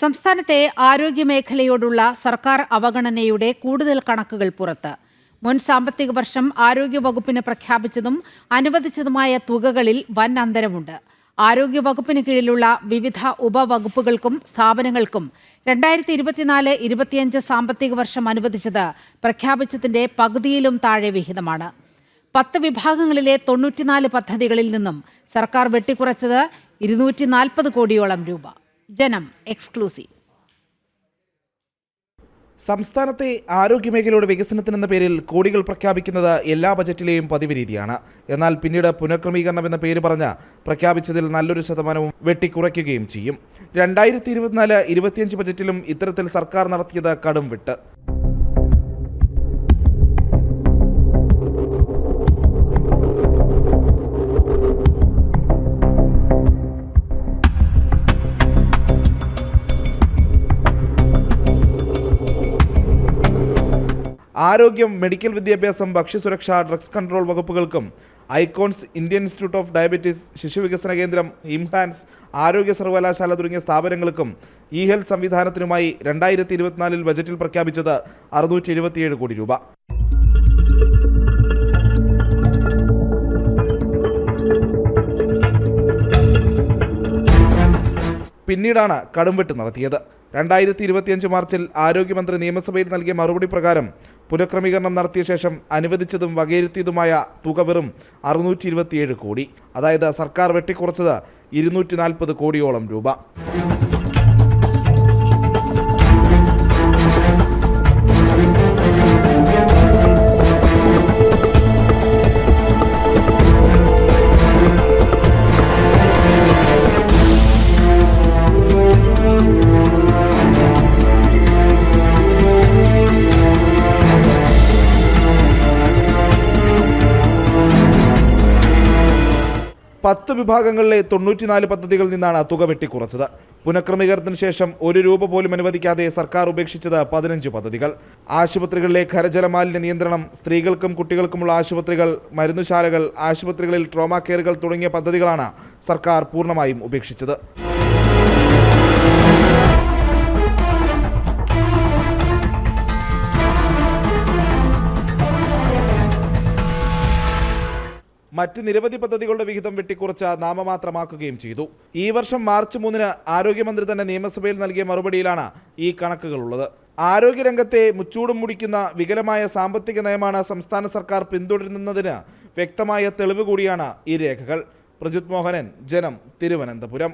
സംസ്ഥാനത്തെ ആരോഗ്യമേഖലയോടുള്ള സർക്കാർ അവഗണനയുടെ കൂടുതൽ കണക്കുകൾ പുറത്ത്. മുൻ സാമ്പത്തിക വർഷം ആരോഗ്യവകുപ്പിന് പ്രഖ്യാപിച്ചതും അനുവദിച്ചതുമായ തുകകളിൽ വൻ അന്തരമുണ്ട്. ആരോഗ്യവകുപ്പിന് കീഴിലുള്ള വിവിധ ഉപവകുപ്പുകൾക്കും സ്ഥാപനങ്ങൾക്കും 2024-25 സാമ്പത്തിക വർഷം അനുവദിച്ചത് പ്രഖ്യാപിച്ചതിന്റെ പകുതിയിലും താഴെ വിഹിതമാണ്. 10 വിഭാഗങ്ങളിലെ 94 പദ്ധതികളിൽ നിന്നും സർക്കാർ വെട്ടിക്കുറച്ചത് 240 കോടിയോളം രൂപ. ജനം എക്സ്ക്ലൂസീവ്. സംസ്ഥാനത്തെ ആരോഗ്യമേഖലയുടെ വികസനത്തിനെന്ന പേരിൽ കോടികൾ പ്രഖ്യാപിക്കുന്നത് എല്ലാ ബജറ്റിലെയും പതിവ് രീതിയാണ്. എന്നാൽ പിന്നീട് പുനഃക്രമീകരണം എന്ന പേര് പറഞ്ഞ് പ്രഖ്യാപിച്ചതിൽ നല്ലൊരു ശതമാനവും വെട്ടിക്കുറയ്ക്കുകയും ചെയ്യും. 2024-25 ബജറ്റിലും ഇത്തരത്തിൽ സർക്കാർ നടത്തിയത് കടും വിട്ട്. ആരോഗ്യം, മെഡിക്കൽ വിദ്യാഭ്യാസം, ഭക്ഷ്യസുരക്ഷ, ഡ്രഗ്സ് കൺട്രോൾ വകുപ്പുകൾക്കും ICONS, Indian Institute of Diabetes, ശിശുവികസന കേന്ദ്രം, ഇംഹാൻസ്, ആരോഗ്യ സർവകലാശാല തുടങ്ങിയ സ്ഥാപനങ്ങൾക്കും ഇ ഹെൽത്ത് സംവിധാനത്തിനുമായി 2024 ബജറ്റിൽ പ്രഖ്യാപിച്ചത് 677 കോടി രൂപ. പിന്നീടാണ് കടുംവെട്ട് നടത്തിയത്. 2025 മാർച്ചിൽ ആരോഗ്യമന്ത്രി നിയമസഭയിൽ നൽകിയ മറുപടി പ്രകാരം പുനഃക്രമീകരണം നടത്തിയ ശേഷം അനുവദിച്ചതും വകയിരുത്തിയതുമായ തുക വെറും 627 കോടി. അതായത് സർക്കാർ വെട്ടിക്കുറച്ചത് 240 കോടിയോളം രൂപ. പത്ത് വിഭാഗങ്ങളിലെ 94 പദ്ധതികളിൽ നിന്നാണ് തുക വെട്ടിക്കുറച്ചത്. പുനഃക്രമീകരണത്തിന് ശേഷം 1 രൂപ പോലും അനുവദിക്കാതെ സർക്കാർ ഉപേക്ഷിച്ചത് 15 പദ്ധതികൾ. ആശുപത്രികളിലെ ഖരജലമാലിന്യ നിയന്ത്രണം, സ്ത്രീകൾക്കും കുട്ടികൾക്കുമുള്ള ആശുപത്രികൾ, മരുന്നുശാലകൾ, ആശുപത്രികളിൽ ട്രോമ കെയറുകൾ തുടങ്ങിയ പദ്ധതികളാണ് സർക്കാർ പൂർണ്ണമായും ഉപേക്ഷിച്ചത്. മറ്റ് നിരവധി പദ്ധതികളുടെ വിഹിതം വെട്ടിക്കുറച്ച് നാമമാത്രമാക്കുകയും ചെയ്തു. ഈ വർഷം മാർച്ച് 3-ന് ആരോഗ്യമന്ത്രി തന്നെ നിയമസഭയിൽ നൽകിയ മറുപടിയിലാണ് ഈ കണക്കുകളുള്ളത്. ആരോഗ്യരംഗത്തെ മുച്ചൂടും മുടിക്കുന്ന വികലമായ സാമ്പത്തിക നയമാണ് സംസ്ഥാന സർക്കാർ പിന്തുടരുന്നതിന് വ്യക്തമായ തെളിവ് കൂടിയാണ് ഈ രേഖകൾ. പ്രജിത് മോഹനൻ, ജനം, തിരുവനന്തപുരം.